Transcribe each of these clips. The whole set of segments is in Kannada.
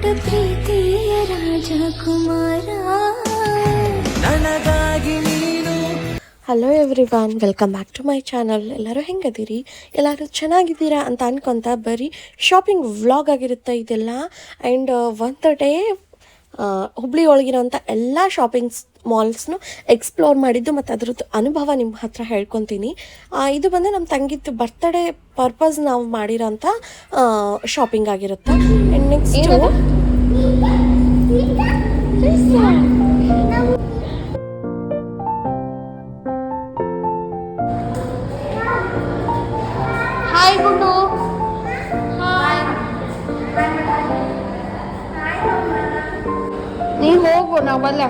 ಪ್ರೀತಿಯ ರಾಜಕುಮಾರ ನನಗಾಗಿ ನೀನು. Hello everyone, welcome back to my channel. ಎಲ್ಲರೂ ಹೆಂಗದಿರಿ? ಎಲ್ಲರೂ ಚೆನ್ನಾಗಿದ್ದೀರಾ ಅಂತ ಅನ್ಕೊತ ಬರೀ ಶಾಪಿಂಗ್ ವ್ಲಾಗ್ ಆಗಿರುತ್ತೆ ಇದೆಲ್ಲ. ಆ್ಯಂಡ್ ಒಂದು ಡೇ ಹುಬ್ಳಿ ಒಳಗಿರೋಂಥ ಎಲ್ಲ ಶಾಪಿಂಗ್ಸ್ ಮಾಲ್ಸ್ನು ಎಕ್ಸ್ಪ್ಲೋರ್ ಮಾಡಿದ್ದು ಮತ್ತು ಅದರದ್ದು ಅನುಭವ ನಿಮ್ಮ ಹತ್ರ ಹೇಳ್ಕೊತೀನಿ. ಇದು ಬಂದು ನಮ್ಮ ತಂಗಿದ್ದು ಬರ್ತ್ಡೇ ಪರ್ಪಸ್ ನಾವು ಮಾಡಿರೋಂಥ ಶಾಪಿಂಗ್ ಆಗಿರುತ್ತೆ. ಆ್ಯಂಡ್ ನೆಕ್ಸ್ಟು ಹಾಯ್ ಗುಂಡು. ನೀ ಹೋಗು, ನಾವಲ್ಲ.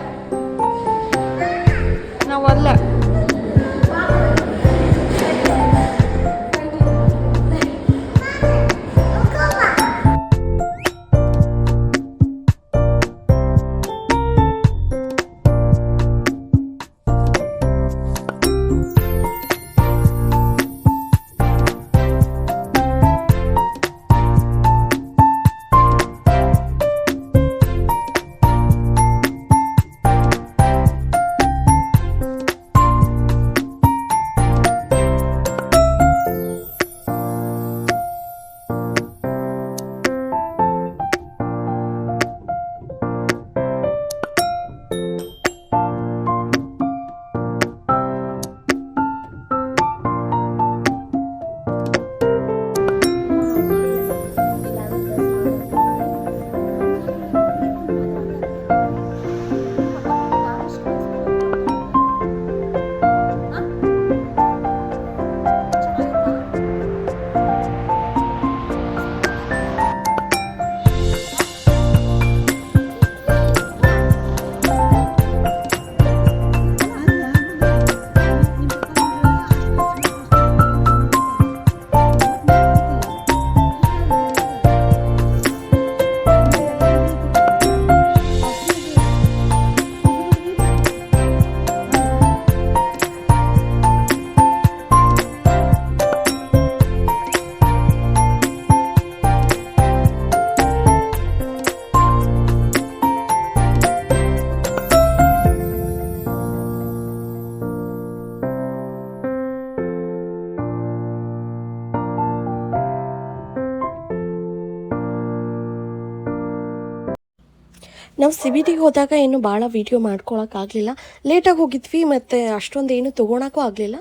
ನಾವು ಸಿ ಬಿ ಟಿಗೆ ಹೋದಾಗ ಏನು ಭಾಳ ವೀಡಿಯೋ ಮಾಡ್ಕೊಳಕ್ಕಾಗಲಿಲ್ಲ, ಲೇಟಾಗಿ ಹೋಗಿದ್ವಿ ಮತ್ತು ಅಷ್ಟೊಂದು ಏನು ತೊಗೊಳಕ್ಕೂ ಆಗಲಿಲ್ಲ.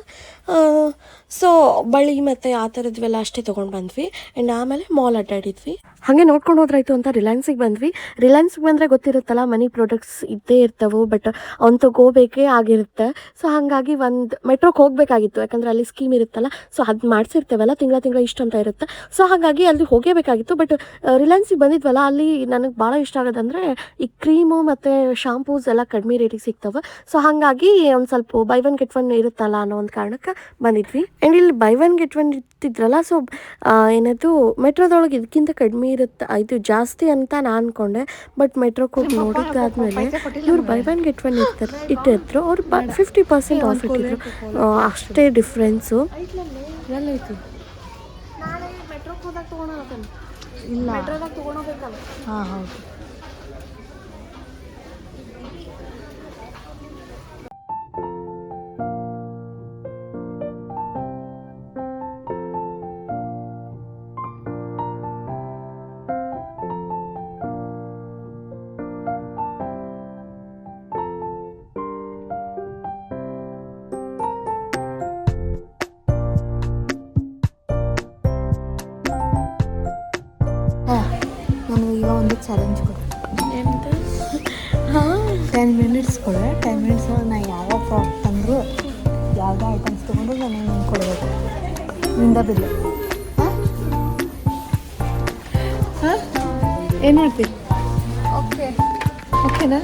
ಸೊ ಬಳಿ ಮತ್ತು ಆ ಥರದ್ವೆಲ್ಲ ಅಷ್ಟೇ ತೊಗೊಂಡು ಬಂದ್ವಿ. ಆ್ಯಂಡ್ ಆಮೇಲೆ ಮಾಲ್ ಅಡ್ಡಾಡಿದ್ವಿ. ಹಾಗೆ ನೋಡ್ಕೊಂಡು ಹೋದ್ರಾಯ್ತು ಅಂತ ರಿಲಯನ್ಸಿಗೆ ಬಂದ್ವಿ. ರಿಲಯನ್ಸ್ಗೆ ಬಂದರೆ ಗೊತ್ತಿರುತ್ತಲ್ಲ, ಮನಿ ಪ್ರಾಡಕ್ಟ್ಸ್ ಇದ್ದೇ ಇರ್ತವೆ, ಬಟ್ ಅವ್ನು ತೊಗೋಬೇಕೇ ಆಗಿರುತ್ತೆ. ಸೊ ಹಾಗಾಗಿ ಒಂದು ಮೆಟ್ರೋಗೆ ಹೋಗಬೇಕಾಗಿತ್ತು, ಯಾಕಂದರೆ ಅಲ್ಲಿ ಸ್ಕೀಮ್ ಇರುತ್ತಲ್ಲ. ಸೊ ಅದು ಮಾಡಿಸಿರ್ತೇವಲ್ಲ, ತಿಂಗಳ ಇಷ್ಟು ಅಂತ ಇರುತ್ತೆ. ಸೊ ಹಾಗಾಗಿ ಅಲ್ಲಿ ಹೋಗೇಬೇಕಾಗಿತ್ತು. ಬಟ್ ರಿಲಯನ್ಸಿಗೆ ಬಂದಿದ್ವಲ್ಲ, ಅಲ್ಲಿ ನನಗೆ ಭಾಳ ಇಷ್ಟ ಆಗೋದಂದರೆ ಈ ಕ್ರೀಮು ಮತ್ತು ಶಾಂಪೂಸ್ ಎಲ್ಲ ಕಡಿಮೆ ರೇಟಿಗೆ ಸಿಗ್ತವೆ. ಸೊ ಹಾಗಾಗಿ ಒಂದು ಸ್ವಲ್ಪ ಬೈ ಒನ್ ಗೆಟ್ ಒನ್ ಇರುತ್ತಲ್ಲ ಅನ್ನೋ ಒಂದು ಕಾರಣಕ್ಕೆ ಬಂದಿದ್ವಿ. ಆ್ಯಂಡ್ ಇಲ್ಲಿ ಬೈ ಒನ್ ಗೆಟ್ ಒನ್ ಇರ್ತಿದ್ರಲ್ಲ, ಸೊ ಏನದು ಮೆಟ್ರೋದೊಳಗೆ ಇದಕ್ಕಿಂತ ಕಡಿಮೆ ಇರುತ್ತೆ, ಇದು ಜಾಸ್ತಿ ಅಂತ ನಾನು ಅಂದ್ಕೊಂಡೆ. ಬಟ್ ಮೆಟ್ರೋಗೆ ಹೋಗಿ ನೋಡಿದ್ದಾದ್ಮೇಲೆ ಇವ್ರು ಬೈ ಒನ್ ಗೆಟ್ ಒನ್ ಇಟ್ಟಿದ್ರು. ಅವ್ರು 50% ಆಫ್ ಇಟ್ಟಿದ್ರು. ಅಷ್ಟೇ ಡಿಫ್ರೆನ್ಸು. ಹಾಂ ಹೌದು. ನನಗೆ ಈಗ ಒಂದು ಚಾಲೆಂಜ್ ಕೊಡು. 10 ಮಿನಿಟ್ಸ್ ಕೊಡು. 10 ಮಿನಿಟ್ಸ್ ನಾನು ಯಾವ ಪ್ರಾಡಕ್ಟ್ ತಂದರೂ, ಯಾವುದೇ ಐಟಮ್ಸ್ ತೊಗೊಂಡ್ರು ನನಗೆ ಕೊಡಬೇಕು. ನಿಂದ ಬಿಲ್ಲು. ಹಾಂ ಏನು ಮಾಡ್ತೀವಿ? ಓಕೆನಾ?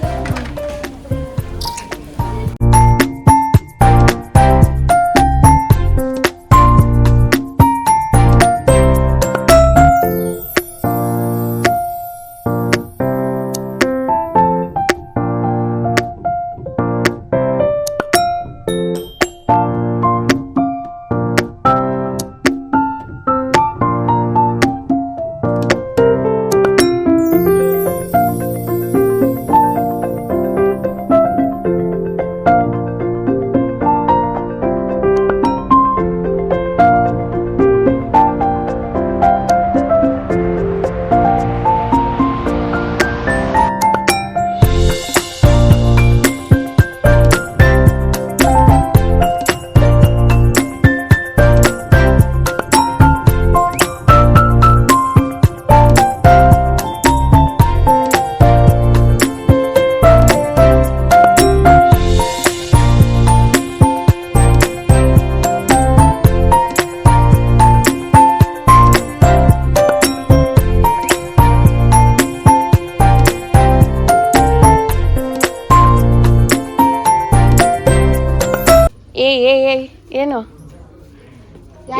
ಏನು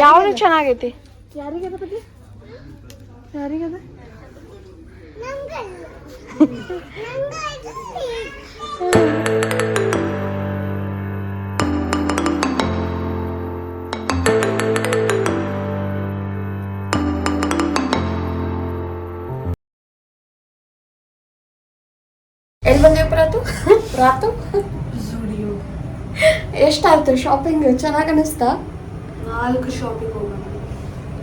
ಯಾವುದು ಚೆನ್ನಾಗೈತಿ? ಯಾರಿಗದ ಬದ್ಲಿ ಯಾರಿಗದ? ಎಲ್ಲಿ ಬಂದೇವು ಪ್ರಾತು? ಪ್ರಾತು ಎಷ್ಟಾಯ್ತು ಶಾಪಿಂಗ್? ಚೆನ್ನಾಗಿ ಅನಿಸ್ತಾ? 4 ಶಾಪಿಂಗ್ ಹೋಗೋಣ.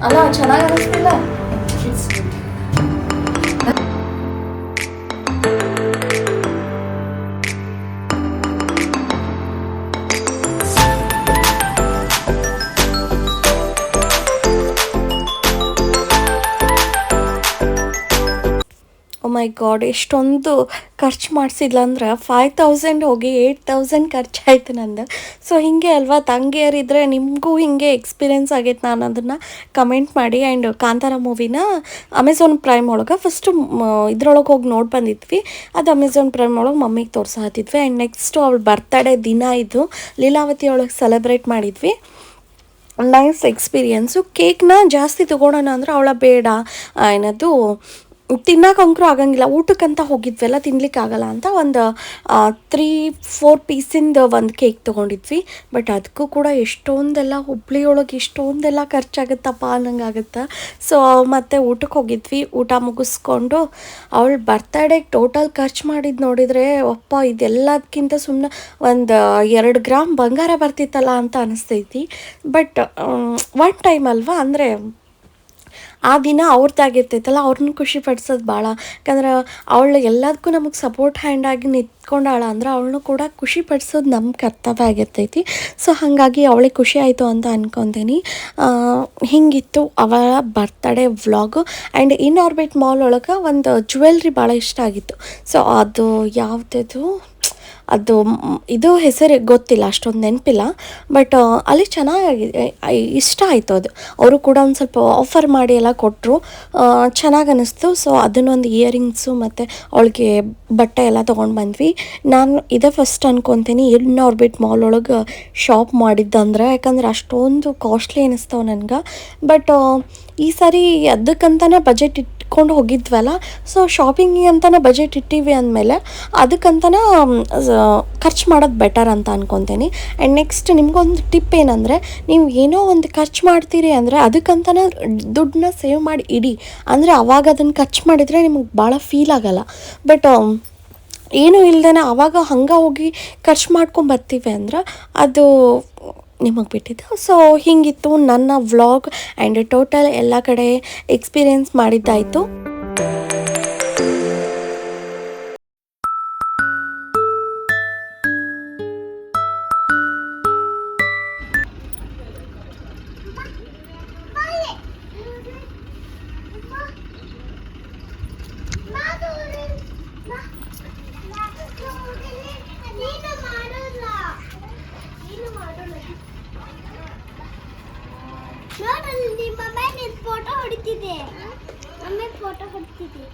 ಅಲ್ಲ ಚೆನ್ನಾಗಿ ಅನಿಸ್ತಿಲ್ಲ? ಓ ಮೈ ಗಾಡ್, ಎಷ್ಟೊಂದು ಖರ್ಚು ಮಾಡಿಸಿದ್ಲ ಅಂದ್ರೆ 5000 ಹೋಗಿ 8000 ಖರ್ಚಾಯ್ತು ನಂದು. ಸೊ ಹೀಗೆ ಅಲ್ವಾ, ತಂಗಿಯರಿದ್ರೆ ನಿಮಗೂ ಹೀಗೆ ಎಕ್ಸ್ಪೀರಿಯೆನ್ಸ್ ಆಗೈತೆ. ನಾನು ಅದನ್ನು ಕಮೆಂಟ್ ಮಾಡಿ. ಆ್ಯಂಡ್ ಕಾಂತಾರ ಮೂವಿನ ಅಮೆಝಾನ್ ಪ್ರೈಮ್ ಒಳಗೆ ಫಸ್ಟು ಇದ್ರೊಳಗೆ ಹೋಗಿ ನೋಡಿ ಬಂದಿದ್ವಿ. ಅದು ಅಮೆಝಾನ್ ಪ್ರೈಮ್ ಒಳಗೆ ಮಮ್ಮಿಗೆ ತೋರ್ಸಾತಿದ್ವಿ. ಆ್ಯಂಡ್ ನೆಕ್ಸ್ಟು ಅವಳ ಬರ್ತಡೇ ದಿನ ಇದು ಲೀಲಾವತಿ ಒಳಗೆ ಸೆಲೆಬ್ರೇಟ್ ಮಾಡಿದ್ವಿ. Nice experience. ಕೇಕ್ನ ಜಾಸ್ತಿ ತೊಗೊಳೋಣ ಅಂದ್ರೆ ಅವಳ ಬೇಡ, ಏನದು ತಿನ್ನೋಕಂಕರೂ ಆಗಂಗಿಲ್ಲ, ಊಟಕ್ಕಂತ ಹೋಗಿದ್ವಲ್ಲ ತಿನ್ಲಿಕ್ಕಾಗಲ್ಲ ಅಂತ ಒಂದು 3-4 ಪೀಸಿಂದ ಒಂದು ಕೇಕ್ ತೊಗೊಂಡಿದ್ವಿ. ಬಟ್ ಅದಕ್ಕೂ ಕೂಡ ಎಷ್ಟೊಂದೆಲ್ಲ ಹುಬ್ಳಿಯೊಳಗೆ ಎಷ್ಟೊಂದೆಲ್ಲ ಖರ್ಚಾಗುತ್ತಪ್ಪ ಅನ್ನಂಗಾಗುತ್ತೆ. ಸೊ ಮತ್ತು ಊಟಕ್ಕೆ ಹೋಗಿದ್ವಿ. ಊಟ ಮುಗಿಸ್ಕೊಂಡು ಅವಳು ಬರ್ತಡೇಗೆ ಟೋಟಲ್ ಖರ್ಚು ಮಾಡಿದ್ದು ನೋಡಿದರೆ ಅಪ್ಪ ಇದೆಲ್ಲದಕ್ಕಿಂತ ಸುಮ್ಮನೆ ಒಂದು 2 ಗ್ರಾಮ್ ಬಂಗಾರ ಬರ್ತಿತ್ತಲ್ಲ ಅಂತ ಅನಿಸ್ತೈತಿ. ಬಟ್ ಒನ್ ಟೈಮ್ ಅಲ್ವಾ, ಅಂದರೆ ಆ ದಿನ ಅವ್ರದ್ದಾಗಿರ್ತೈತಲ್ಲ, ಅವ್ರನ್ನ ಖುಷಿ ಪಡಿಸೋದು ಭಾಳ. ಯಾಕಂದ್ರೆ ಅವಳು ಎಲ್ಲದಕ್ಕೂ ನಮಗೆ ಸಪೋರ್ಟ್ ಹ್ಯಾಂಡಾಗಿ ನಿಂತ್ಕೊಂಡಾಳ ಅಂದ್ರೆ ಅವಳನ್ನು ಕೂಡ ಖುಷಿ ಪಡಿಸೋದು ನಮ್ಮ ಕರ್ತವ್ಯ ಆಗಿರ್ತೈತಿ. ಸೊ ಹಾಗಾಗಿ ಅವಳಿಗೆ ಖುಷಿ ಆಯಿತು ಅಂತ ಅನ್ಕೊತೀನಿ. ಹಿಂಗಿತ್ತು ಅವಳ birthday vlog. And in orbit mall ಒಳಗೆ ಒಂದು ಜ್ಯುವೆಲ್ರಿ ಭಾಳ ಇಷ್ಟ ಆಗಿತ್ತು. ಸೊ ಅದು ಯಾವುದದು, ಅದು ಇದು ಹೆಸರು ಗೊತ್ತಿಲ್ಲ, ಅಷ್ಟೊಂದು ನೆನಪಿಲ್ಲ. ಬಟ್ ಅಲ್ಲಿ ಚೆನ್ನಾಗಿದೆ, ಇಷ್ಟ ಆಯಿತು ಅದು. ಅವರು ಕೂಡ ಒಂದು ಸ್ವಲ್ಪ ಆಫರ್ ಮಾಡಿ ಎಲ್ಲ ಕೊಟ್ಟರು, ಚೆನ್ನಾಗಿ ಅನ್ನಿಸ್ತು. ಸೊ ಅದನ್ನೊಂದು ಇಯರಿಂಗ್ಸು ಮತ್ತು ಅವಳಿಗೆ ಬಟ್ಟೆ ಎಲ್ಲ ತೊಗೊಂಡು ಬಂದ್ವಿ. ನಾನು ಇದೇ ಫಸ್ಟ್ ಅನ್ಕೊತೀನಿ ಇನ್ ಆರ್ಬಿಟ್ ಮಾಲ್ ಒಳಗೆ ಶಾಪ್ ಮಾಡಿದ್ದಂದ್ರೆ, ಯಾಕಂದ್ರೆ ಅಷ್ಟೊಂದು ಕಾಸ್ಟ್ಲಿ ಅನ್ನಿಸ್ತಾವೆ ನನಗೆ. ಬಟ್ ಈ ಸಾರಿ ಅದಕ್ಕಂತನೇ ಬಜೆಟ್ ಇಟ್ಕೊಂಡು ಹೋಗಿದ್ವಲ್ಲ, ಸೊ ಶಾಪಿಂಗಿಗೆ ಅಂತಲೇ ಬಜೆಟ್ ಇಟ್ಟಿವಿ ಅಂದಮೇಲೆ ಅದಕ್ಕಂತನೇ ಖರ್ಚು ಮಾಡೋದು ಬೆಟರ್ ಅಂತ ಅನ್ಕೊತೀನಿ. ಆ್ಯಂಡ್ ನೆಕ್ಸ್ಟ್ ನಿಮ್ಗೊಂದು ಟಿಪ್ ಏನಂದರೆ, ನೀವು ಏನೋ ಒಂದು ಖರ್ಚು ಮಾಡ್ತೀರಿ ಅಂದರೆ ಅದಕ್ಕಂತನೇ ದುಡ್ಡನ್ನ ಸೇವ್ ಮಾಡಿ ಇಡಿ. ಅಂದರೆ ಅವಾಗ ಅದನ್ನು ಖರ್ಚು ಮಾಡಿದರೆ ನಿಮಗೆ ಭಾಳ ಫೀಲ್ ಆಗೋಲ್ಲ. ಬಟ್ ಏನೂ ಇಲ್ದೇ ಆವಾಗ ಹಂಗೆ ಹೋಗಿ ಖರ್ಚು ಮಾಡ್ಕೊಂಬರ್ತೀವಿ ಅಂದ್ರೆ ಅದು ನಿಮಗೆ ಬಿಟ್ಟಿದ್ದು. ಸೊ ಹೀಗಿತ್ತು ನನ್ನ ವ್ಲಾಗ್. ಆ್ಯಂಡ್ ಟೋಟಲ್ ಎಲ್ಲ ಕಡೆ ಎಕ್ಸ್ಪೀರಿಯೆನ್ಸ್ ಮಾಡಿದ್ದಾಯಿತು. ನೋಡಲ್ಲಿ ನಿಮ್ಮ ಮಮ್ಮಿ ಫೋಟೋ ಹೊಡಿತಿದ್ದೆ, ಅಮ್ಮ ಫೋಟೋ ಹೊಡಿತಿದ್ದೆ.